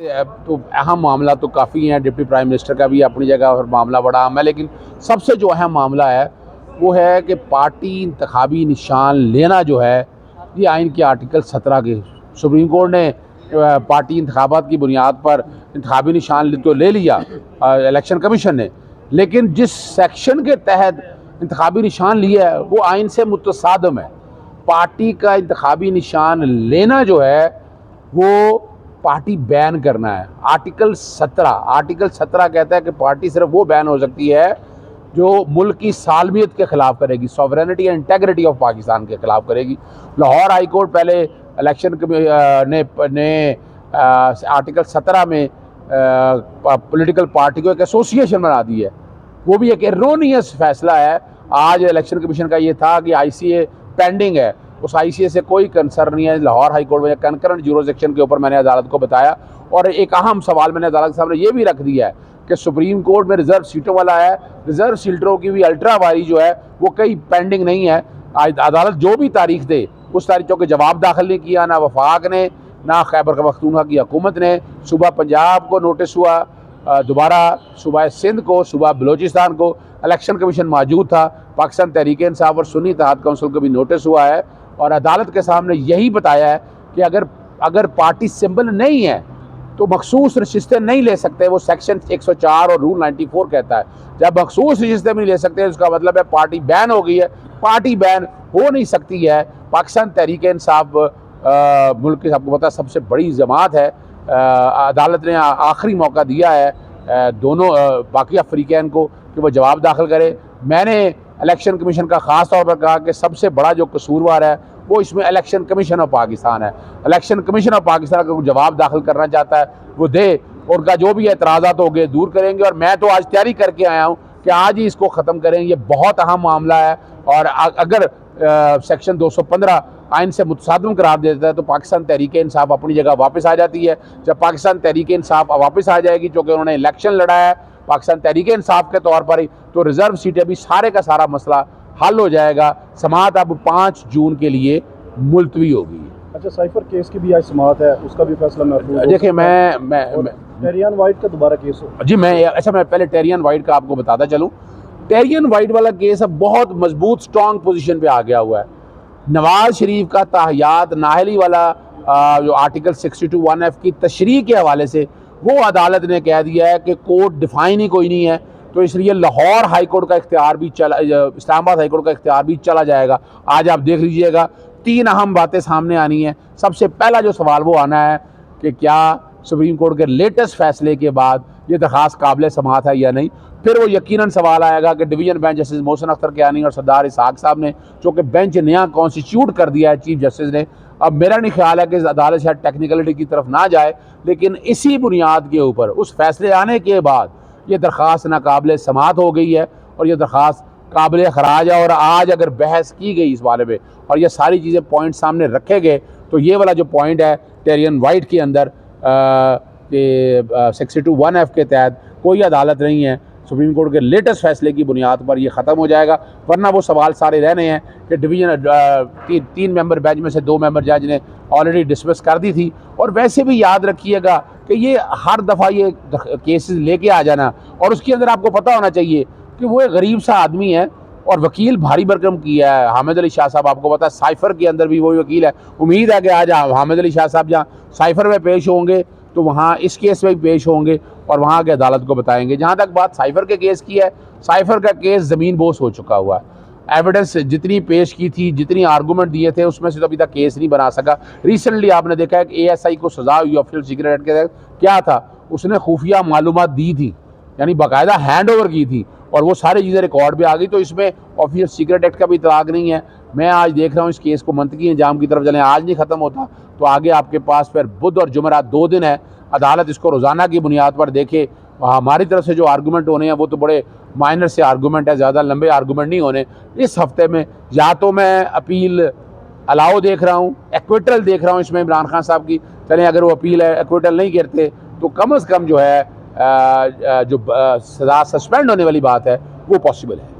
तो अहम मामला तो काफ़ी हैं, डिप्टी प्राइम मिनिस्टर का भी अपनी जगह और मामला बड़ा अहम है, लेकिन सबसे जो अहम मामला है वो है कि पार्टी इंतखाबी निशान लेना जो है, ये आइन के आर्टिकल 17 के सुप्रीम कोर्ट ने पार्टी इंतखाबात की बुनियाद पर इंतखाबी निशान तो ले लिया इलेक्शन कमीशन ने, लेकिन जिस सेक्शन के तहत इंतखाबी निशान लिया है वो आइन से मुतसादम है। पार्टी का इंतखाबी निशान लेना जो है वो पार्टी बैन करना है। आर्टिकल 17 कहता है कि पार्टी सिर्फ वो बैन हो सकती है जो मुल्क की सालमियत के खिलाफ करेगी, sovereignty and integrity of Pakistan के खिलाफ करेगी। लाहौर हाई कोर्ट पहले इलेक्शन ने आर्टिकल 17 में पॉलिटिकल पार्टी को एक एसोसिएशन बना दी है, वो भी एक एरोनियस फैसला है। आज इलेक्शन कमीशन का ये था कि ICA पेंडिंग है, उस ICA से कोई कंसर्न नहीं है। लाहौर हाई कोर्ट में कंकरेंट ज्यूरिसडिक्शन के ऊपर मैंने अदालत को बताया, और एक अहम सवाल मैंने अदालत के सामने ये भी रख दिया है कि सुप्रीम कोर्ट में रिजर्व सीटों वाला है, रिजर्व सीटों की भी अल्ट्रा वारी जो है वो कहीं पेंडिंग नहीं है। अदालत जो भी तारीख दे उस तारीखों के जवाब दाखिल नहीं किया, ना वफाक ने ना खैबर पख्तूनख्वा की हुकूमत ने। सुबह पंजाब को नोटिस हुआ, दोबारा सूबा सिंध को, सूबा बलोचिस्तान को, इलेक्शन कमीशन मौजूद था, पाकिस्तान तहरीक इंसाफ और सुन्नी इत्तेहाद काउंसिल को भी नोटिस हुआ है, और अदालत के सामने यही बताया है कि अगर पार्टी सिंबल नहीं है तो मखसूस नशिस्तें नहीं ले सकते। वो सेक्शन 104 और रूल 94 कहता है, जब मखसूस नशिस्तें भी नहीं ले सकते उसका मतलब है पार्टी बैन हो गई है। पार्टी बैन हो नहीं सकती है। पाकिस्तान तहरीक इंसाफ मुल्क की, आपको पता है, सबसे बड़ी जमात है। अदालत ने आखिरी मौका दिया है दोनों बाकी अफ्रीकैन को कि वो जवाब दाखिल करे। मैंने इलेक्शन कमीशन का ख़ास तौर पर कहा कि सबसे बड़ा जो कसूरवार है वो इसमें इलेक्शन कमीशन ऑफ पाकिस्तान है। इलेक्शन कमीशन ऑफ पाकिस्तान अगर जवाब दाखिल करना चाहता है वो दे, उनका जो भी एतराज़ात हो गए दूर करेंगे। और मैं तो आज तैयारी करके आया हूँ कि आज ही इसको ख़त्म करेंगे। ये बहुत अहम मामला है, और अगर सेक्शन 215 आइन से मुतसादम करार देता है तो पाकिस्तान तहरीक इंसाफ अपनी जगह वापस आ जाती है। जब पाकिस्तान तहरीक इंसाफ वापस आ जाएगी, चूँकि उन्होंने इलेक्शन लड़ा है पाकिस्तान तहरीक इंसाफ के तौर पर ही, तो रिजर्व सीटें भी सारे का सारा मसला हल हो जाएगा। समाअत अब 5 जून के लिए मुलतवी होगी। अच्छा, साइफर केस की भी आज समाअत है, उसका भी फैसला महफूज। देखिए मैं टेरियन वाइट का दोबारा केस हो जी, मैं पहले टेरियन वाइट का आपको बताता चलूँ। टेरियन वाइट वाला केस अब बहुत मजबूत स्ट्रॉन्ग पोजीशन पे आ गया हुआ है। नवाज शरीफ का ताहियात नाहली वाला जो आर्टिकल 62(1)(f) की तशरीह के हवाले से वो अदालत ने कह दिया है कि कोर्ट डिफाइन ही कोई नहीं है, तो इसलिए लाहौर हाई कोर्ट का इख्तियार भी इस्लामाबाद हाई कोर्ट का इख्तियार भी चला जाएगा। आज आप देख लीजिएगा 3 अहम बातें सामने आनी हैं। सबसे पहला जो सवाल वो आना है कि क्या सुप्रीम कोर्ट के लेटेस्ट फैसले के बाद ये दरख्वास्त काबिल समाअत है या नहीं। फिर वो यकीनन सवाल आएगा कि division bench justice Mohsin Akhtar Kiyani और सरदार इसहाक साहब ने, जो कि बेंच नया कॉन्स्टिट्यूट कर दिया है चीफ जस्टिस ने, अब मेरा नहीं ख्याल है कि अदालत शायद टेक्निकलिटी की तरफ ना जाए, लेकिन इसी बुनियाद के ऊपर उस फैसले आने के बाद ये दरख्वास्त नाकाबिल समाअत हो गई है और ये दरख्वास्त काबिल खराज है। और आज अगर बहस की गई इस बारे में और ये सारी चीज़ें पॉइंट सामने रखे गए, तो ये वाला जो पॉइंट है टेरियन वाइट के अंदर कि 62(1)(f) के तहत कोई अदालत नहीं है, सुप्रीम कोर्ट के लेटेस्ट फैसले की बुनियाद पर ये ख़त्म हो जाएगा। वरना वो सवाल सारे रहने हैं कि डिवीजन 3 मेंबर बेंच में से 2 मेंबर जज ने ऑलरेडी डिसमिस कर दी थी। और वैसे भी याद रखिएगा कि ये हर दफ़ा ये केसेस लेके आ जाना, और उसके अंदर आपको पता होना चाहिए कि वो एक गरीब सा आदमी है और वकील भारी भरकम किया है। हामिद अली शाह साहब, आपको पता है साइफर के अंदर भी वही वकील है। उम्मीद है कि आज हामिद अली शाह साहब जहाँ साइफर में पेश होंगे तो वहाँ इस केस में भी पेश होंगे और वहाँ के अदालत को बताएंगे। जहाँ तक बात साइफर के केस की है, साइफर का केस ज़मीन बोस हो चुका हुआ है। एविडेंस जितनी पेश की थी, जितनी आर्गूमेंट दिए थे, उसमें से तो अभी तक केस नहीं बना सका। रिसेंटली आपने देखा है कि ASI को सजा हुई ऑफिशियल सीक्रेट एक्ट के तहत। क्या था, उसने खुफिया मालूमात दी थी, यानी बाकायदा हैंड ओवर की थी, और वो सारी चीज़ें रिकॉर्ड पे आ गई। तो इसमें ऑफिशियल सीक्रेट एक्ट का भी इतलाक नहीं है। मैं आज देख रहा हूँ इस केस को मंतकी इंजाम की तरफ चलें। आज नहीं ख़त्म होता तो आगे आपके पास फिर बुध और जुमेरात 2 दिन है। अदालत इसको रोज़ाना की बुनियाद पर देखे। हमारी तरफ से जो आर्गूमेंट होने हैं वो तो बड़े माइनर से आर्गूमेंट है, ज़्यादा लंबे आर्गूमेंट नहीं होने। इस हफ्ते में या तो मैं अपील अलाउ देख रहा हूँ, एक्विटल देख रहा हूँ इसमें इमरान खान साहब की। चलें, अगर वो अपील है, एक्विटल नहीं करते तो कम अज़ कम जो है जो सजा सस्पेंड होने वाली बात है वो पॉसिबल है।